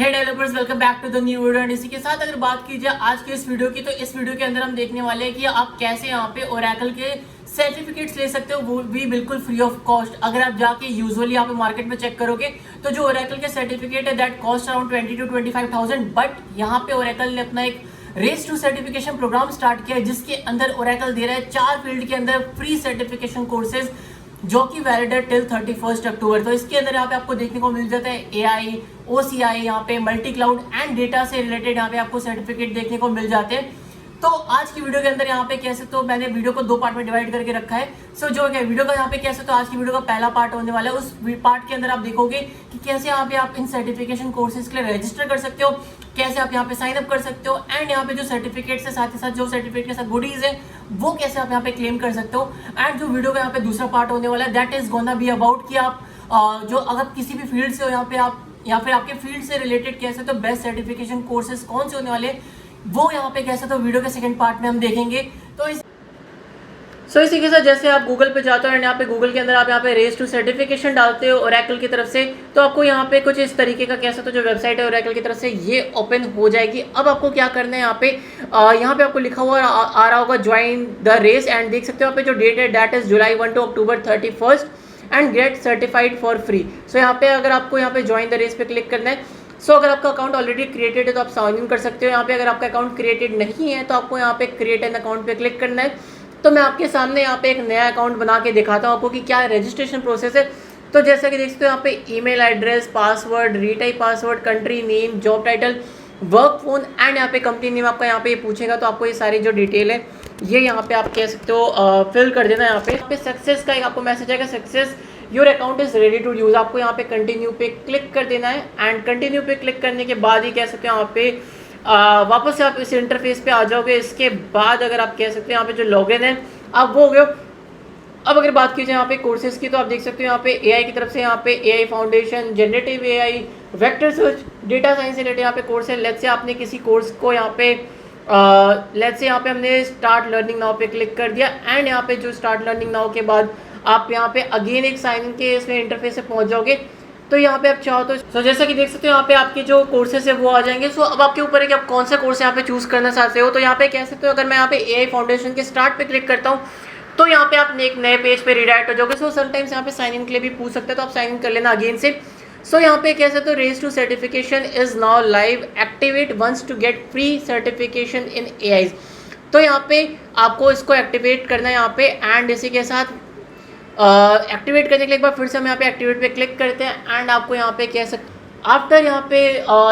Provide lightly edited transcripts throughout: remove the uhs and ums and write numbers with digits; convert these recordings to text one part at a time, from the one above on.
Hey developers, welcome back to the new video. And इसी के साथ अगर बात की जाए आज की इस वीडियो की, तो इस वीडियो के अंदर हम देखने वाले हैं कि आप कैसे यहाँ पे ओरेकल के सर्टिफिकेट्स ले सकते हो, वो भी बिल्कुल फ्री ऑफ कॉस्ट। अगर आप जाके यूजुअली यहाँ पे मार्केट में चेक करोगे तो जो ओरेकल के सर्टिफिकेट है that cost around 20 to 25,000, but यहाँ पे ओरेकल ने अपना एक race to certification program start किया है, जिसके अंदर ओरेकल दे रहा है 4 फील्ड के अंदर फ्री सर्टिफिकेशन कोर्सेज जो कि वैलिड है टिल 31 अक्टूबर। तो इसके अंदर यहाँ पे आपको देखने को मिल जाता है AI, OCI, यहाँ पे मल्टी क्लाउड एंड डेटा से रिलेटेड यहाँ पे आपको सर्टिफिकेट देखने को मिल जाते हैं। तो आज की वीडियो के अंदर यहाँ पे कैसे, तो मैंने वीडियो को 2 पार्ट में डिवाइड करके रखा है। सो जो है वीडियो का यहाँ पे कैसे, तो आज की वीडियो का पहला पार्ट होने वाला है। उस पार्ट के अंदर आप देखोगे कि कैसे यहाँ पे आप इन सर्टिफिकेशन कोर्सेज के लिए रजिस्टर कर सकते हो, कैसे आप यहाँ पे साइन अप कर सकते हो, एंड यहाँ पे जो सर्टिफिकेट्स है साथ ही साथ जो सर्टिफिकेट के साथ गुडीज है वो कैसे आप यहाँ पे क्लेम कर सकते हो। एंड जो वीडियो का यहाँ पे दूसरा पार्ट होने वाला है that is gonna be about कि आप जो अगर किसी भी फील्ड से हो यहाँ पे आप या फिर आपके फील्ड से रिलेटेड कैसे, तो बेस्ट सर्टिफिकेशन कोर्सेज कौन से होने वाले वो यहाँ पे कैसे, तो वीडियो के सेकंड पार्ट में हम देखेंगे। तो इसी के साथ जैसे आप गूगल पे जाते हो एंड यहाँ पे गूगल के अंदर आप यहाँ पे रेस टू सर्टिफिकेशन डालते हो ओरेकल की तरफ से, तो आपको यहाँ पे कुछ इस तरीके का कैसा, तो जो वेबसाइट है ओरेकल की तरफ से ये ओपन हो जाएगी। अब आपको क्या करना है, यहाँ पे आपको लिखा हुआ आ रहा होगा ज्वाइन द रेस, एंड देख सकते हो यहाँ पे जो डेट है that is July 1 to October 31 and get certified for free. So यहाँ पे अगर आपको यहाँ पे ज्वाइन द रेस पे क्लिक करना है, सो अगर आपका अकाउंट ऑलरेडी क्रिएटेड है तो आप साइन इन कर सकते हो। यहाँ पे अगर आपका अकाउंट क्रिएटेड नहीं है तो आपको यहाँ पे क्रिएट एन अकाउंट पे क्लिक करना है। तो मैं आपके सामने यहाँ पे एक नया अकाउंट बना के दिखाता हूँ आपको कि क्या रजिस्ट्रेशन प्रोसेस है। तो जैसा कि देख सकते हो यहाँ पे email address, password, retype password, country name, job title, work phone and यहाँ पे कंपनी नेम आपका यहाँ पे पूछेगा। तो आपको ये सारी जो डिटेल है ये यहाँ पे आप कह सकते हो फिल कर देना। यहाँ पे सक्सेस का एक आपको मैसेज आएगा, success your account is ready to use. आपको यहाँ पे कंटिन्यू पे क्लिक कर देना है एंड कंटिन्यू पे क्लिक करने के बाद ही कह सकते हो यहाँ पे वापस से आप इस इंटरफेस पे आ जाओगे। इसके बाद अगर आप कह सकते हो यहाँ पे जो लॉगिन है आप वो हो गए। अब अगर बात की जाए यहाँ पे कोर्सेज की, तो आप देख सकते हो यहाँ पे AI की तरफ से यहाँ पे AI foundation, generative AI, vector search, data science से रिलेटेड यहाँ पे कोर्स है। लेट्स से आपने किसी कोर्स को यहाँ पे लेट्स से यहाँ पे हमने स्टार्ट लर्निंग नाउ पे क्लिक कर दिया एंड यहाँ पे जो स्टार्ट लर्निंग नाउ के बाद आप यहाँ पे अगेन एक साइन इन के इसमें इंटरफेस से पहुँच जाओगे। तो यहाँ पे आप चाहो तो जैसा कि देख सकते हो यहाँ पे आपके जो कोर्सेज है वो आ जाएंगे। सो अब आपके ऊपर है कि आप कौन सा कोर्स यहाँ पे चूज करना चाहते हो। तो यहाँ पे कह सकते हो अगर मैं यहाँ पे AI फाउंडेशन के स्टार्ट पे क्लिक करता हूँ तो यहाँ पे आप एक नए पेज पे रिडायरेक्ट हो जाओगे। सो समटाइम्स यहाँ पे साइन इन के लिए भी पूछ सकते हो, तो आप साइन इन कर लेना अगेन से। सो यहाँ पे कह सकते हो race to certification is now live, activate once to get free certification in AI। तो यहाँ पे आपको इसको एक्टिवेट करना है यहाँ पे, एंड इसी के साथ एक्टिवेट करने के लिए एक बार फिर से हम यहाँ पे एक्टिवेट पे क्लिक करते हैं एंड आपको यहाँ पे कह सकते आफ्टर यहाँ पे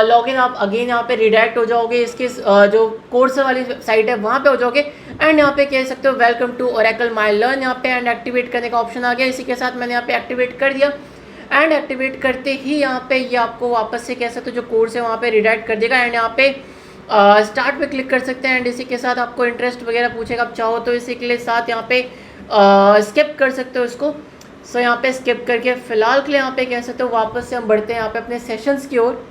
लॉगिन आप अगेन यहाँ पे रिडायरेक्ट हो जाओगे इसके जो कोर्स वाली साइट है वहाँ पे हो जाओगे एंड यहाँ पे कह सकते हो welcome to Oracle my learn यहाँ पे, एंड एक्टिवेट करने का ऑप्शन आ गया। इसी के साथ मैंने यहाँ पे एक्टिवेट कर दिया एंड एक्टिवेट करते ही यहाँ पे ये आपको वापस से कह सकते हो जो कोर्स है वहाँ पे रिडायरेक्ट कर देगा एंड यहाँ पे स्टार्ट पे क्लिक कर सकते हैं एंड इसी के साथ आपको इंटरेस्ट वगैरह पूछेगा, आप चाहो तो इसी के लिए साथ यहाँ पे स्किप कर सकते हो इसको। सो यहाँ पे स्किप करके फिलहाल के लिए यहाँ पे कह सकते हो वापस से हम बढ़ते हैं यहाँ पे अपने सेशंस की ओर।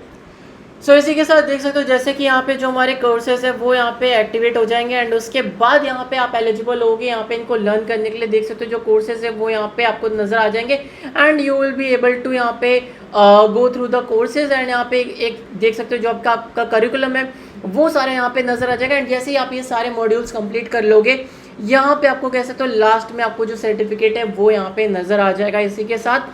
सो इसी के साथ देख सकते हो जैसे कि यहाँ पे जो हमारे कोर्सेज है वो यहाँ पे एक्टिवेट हो जाएंगे एंड उसके बाद यहाँ पे आप एलिजिबल होगे यहाँ पे इनको लर्न करने के लिए। देख सकते हो जो कोर्सेज है वो यहाँ पे आपको नजर आ जाएंगे and you will be able to यहाँ पे go through the courses and यहाँ पे एक देख सकते हो जो आपका करिकुलम है वो सारे यहाँ पे नजर आ जाएगा। एंड जैसे ही आप ये सारे मॉड्यूल्स कंप्लीट कर लोगे यहाँ पे आपको कह सकते हो लास्ट में आपको जो सर्टिफिकेट है वो यहाँ पे नजर आ जाएगा। इसी के साथ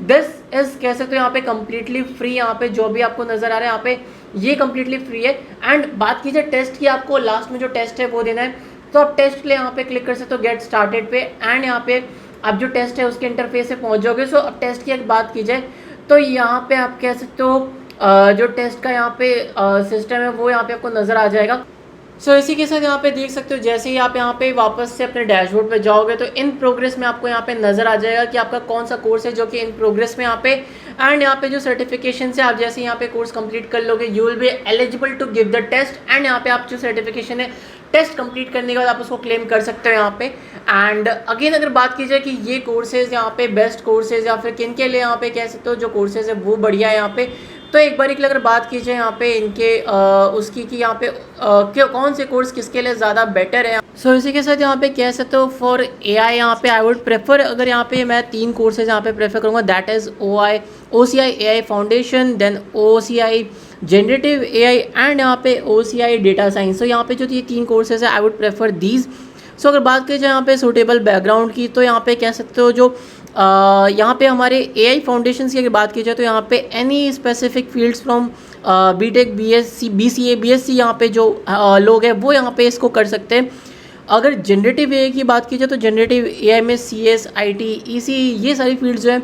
दिस इज कह सकते हो यहाँ पे कम्प्लीटली फ्री, यहाँ पे जो भी आपको नजर आ रहा है यहाँ पे ये कम्प्लीटली फ्री है। एंड बात कीजिए टेस्ट की, आपको लास्ट में जो टेस्ट है वो देना है, तो आप टेस्ट के लिए यहाँ पे क्लिक कर सकते हो गेट स्टार्टेड पे एंड यहाँ पे आप जो टेस्ट है उसके इंटरफेस से पहुँच जाओगे। सो अब टेस्ट की एक बात की जाए तो यहाँ पे आप कह सकते हो जो टेस्ट का यहाँ पे सिस्टम है वो यहाँ पे आपको नजर आ जाएगा। सो इसी के साथ यहाँ पे देख सकते हो जैसे ही आप यहाँ पे वापस से अपने डैशबोर्ड पे जाओगे तो इन प्रोग्रेस में आपको यहाँ पे नजर आ जाएगा कि आपका कौन सा कोर्स है जो कि इन प्रोग्रेस में यहाँ पे, एंड यहाँ पे जो सर्टिफिकेशन है आप जैसे यहाँ पे कोर्स कंप्लीट कर लोगे you will be eligible to give the test and यहाँ पे आप जो सर्टिफिकेशन है टेस्ट कंप्लीट करने के बाद आप उसको क्लेम कर सकते हो यहाँ पे। एंड अगेन अगर बात की जाए कि ये कोर्सेज यहाँ पे बेस्ट कोर्सेज या फिर किन के लिए यहाँ पे कह सकते हो जो कोर्सेज है वो बढ़िया है यहाँ पे, तो एक बार के लिए अगर बात की जाए यहाँ पे इनके उसकी कि यहाँ पे कौन से कोर्स किसके लिए ज़्यादा बेटर है। सो इसी के साथ यहाँ पे कह सकते हो फॉर AI यहाँ पे आई वुड प्रेफर, अगर यहाँ पे मैं 3 कोर्सेज यहाँ पे प्रेफर करूँगा, दैट इज़ OCI AI फाउंडेशन, then OCI generative AI and यहाँ पे OCI डेटा साइंस। सो यहाँ पे जो ये 3 कोर्सेज है आई वुड प्रेफर दीज। सो अगर बात की जाए यहाँ पे सूटेबल बैकग्राउंड की, तो यहाँ पे कह सकते हो जो यहाँ पे हमारे AI फाउंडेशन की अगर बात की जाए तो यहाँ पे any specific fields from BTech BSc BCA BSc यहाँ पे जो लोग हैं वो यहाँ पे इसको कर सकते हैं। अगर जनरेटिव AI की बात की जाए तो जनरेटिव AI में CS IT EC ये सारी फील्ड्स जो हैं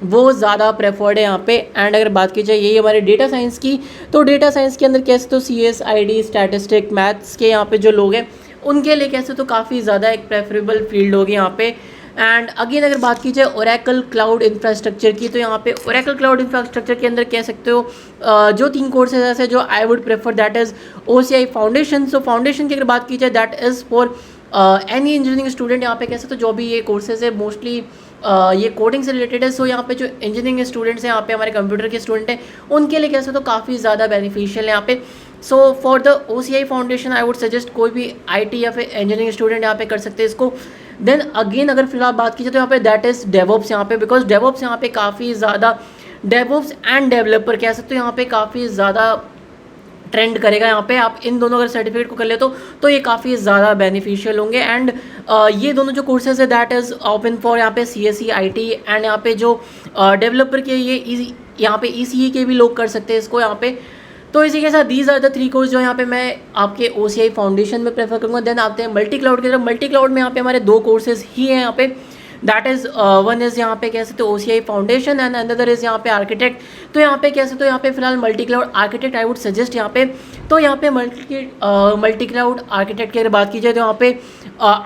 वो ज़्यादा प्रेफर्ड है यहाँ पे। एंड अगर बात की जाए यही हमारे डेटा साइंस की, तो डेटा साइंस के अंदर कैसे तो CS ID स्टैटिस्टिक मैथ्स के यहाँ पे जो लोग हैं उनके लिए कैसे तो काफ़ी ज़्यादा एक प्रेफरेबल फील्ड होगी यहाँ पे। एंड अगेन अगर बात की जाए ओरेकल क्लाउड इंफ्रास्ट्रक्चर की, तो यहाँ पे ओरेकल क्लाउड इंफ्रास्ट्रक्चर के अंदर कह सकते हो जो 3 कोर्सेज ऐसे जो I would prefer, that is OCI foundation. So foundation की अगर बात की जाए that is for any engineering student, यहाँ पे कह सकते हो जो भी ये कोर्सेज है मोस्टली ये कोडिंग से रिलेटेड है। सो यहाँ पे जो इंजीनियरिंग स्टूडेंट्स हैं यहाँ पे हमारे कंप्यूटर के स्टूडेंट हैं उनके लिए कह सकते हो काफ़ी ज़्यादा बेनिफिशियल है यहाँ पे। So for the OCI foundation I would suggest कोई भी IT या फिर इंजीनियरिंग स्टूडेंट यहाँ पे कर सकते हैं इसको। देन अगेन अगर फिलहाल बात की जाए तो यहाँ पे दैट इज़ डेवऑप्स यहाँ पे, बिकॉज डेवऑप्स यहाँ पे काफ़ी ज़्यादा डेवऑप्स एंड डेवलपर कह सकते हो यहाँ पे काफ़ी ज़्यादा ट्रेंड करेगा। यहाँ पे आप इन दोनों अगर सर्टिफिकेट को कर ले तो ये काफ़ी ज़्यादा बेनिफिशियल होंगे। एंड ये दोनों जो कोर्सेज है दैट इज़ ओपन फॉर यहाँ पे CSE IT एंड यहाँ पे जो डेवलपर के ये यहाँ पे ECE के भी लोग कर सकते हैं इसको यहाँ पे। तो इसी के साथ दीज आर द 3 कोर्स जो यहाँ पे मैं आपके OCI फाउंडेशन में प्रेफर करूँगा। देन आते हैं मल्टी क्लाउड की तरफ। मल्टी क्लाउड में यहाँ पे हमारे 2 कोर्सेज ही हैं यहाँ पे, दैट इज़ वन इज़ यहाँ पे कह सकते हो OCI foundation and another is यहाँ पे आर्किटेक्ट। तो यहाँ पे कह सकते हो यहाँ पे फिलहाल multi cloud architect I would suggest यहाँ पे। तो यहाँ पे मल्टी क्लाउड आर्किटेक्ट की अगर बात की जाए तो यहाँ पे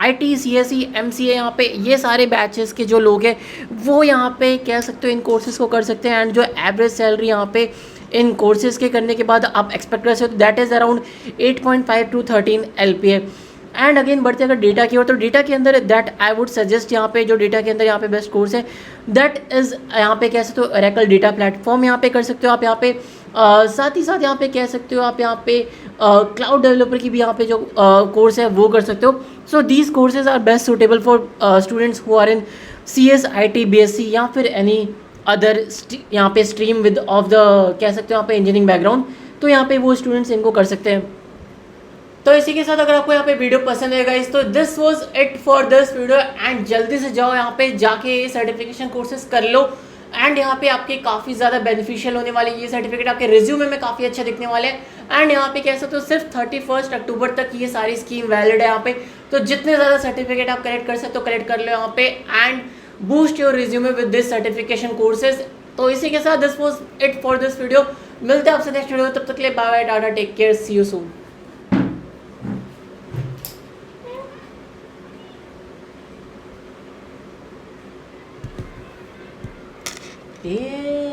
IT CSE MCA यहाँ पे ये सारे बैचेस के जो लोग हैं वो यहाँ पे कह सकते हो इन कोर्सेज़ को कर सकते हैं। एंड जो एवरेज सैलरी यहाँ पे इन कोर्सेज़ के करने के बाद आप एक्सपेक्ट कर सकते हो that is around 8.5 to 13 LPA। And again बढ़ते अगर डेटा की ओर, तो डेटा के अंदर दैट आई वुड सजेस्ट यहाँ पे जो डेटा के अंदर यहाँ पे बेस्ट कोर्स है दैट इज़ यहाँ पे कह सकते हो ओरेकल डेटा प्लेटफॉर्म यहाँ पे कर सकते हो आप यहाँ पे। साथ ही साथ यहाँ पे कह सकते हो आप यहाँ पे क्लाउड डेवलपर की भी यहाँ पे जो कोर्स है वो कर सकते हो। So these courses are best suitable for students who are in CS IT BSc या फिर एनी अदर यहाँ पे स्ट्रीम विद ऑफ द कह सकते हो यहाँ पे इंजीनियरिंग बैकग्राउंड, तो यहाँ पे वो स्टूडेंट्स इनको कर सकते हैं। तो इसी के साथ अगर आपको यहाँ पे वीडियो पसंद है गाइस तो this was it for this video. And जल्दी से जाओ यहाँ पे जाके ये सर्टिफिकेशन कोर्सेज कर लो। एंड यहाँ पे आपके काफ़ी ज़्यादा बेनिफिशियल होने वाले ये सर्टिफिकेट, आपके रिज्यूमे में काफ़ी अच्छा दिखने वाले हैं। एंड यहाँ पे कह सकते हो सिर्फ 31 अक्टूबर तक ये सारी स्कीम वैलिड है यहाँ पे। तो जितने ज़्यादा सर्टिफिकेट आप कलेक्ट कर सकते हो कलेक्ट कर लो यहाँ पे and boost your resume with this certification courses. तो इसी के साथ this was it for this video. मिलते हैं आपसे नेक्स्ट वीडियो, तब तक के लिए bye bye tata take care see you soon. Yeah.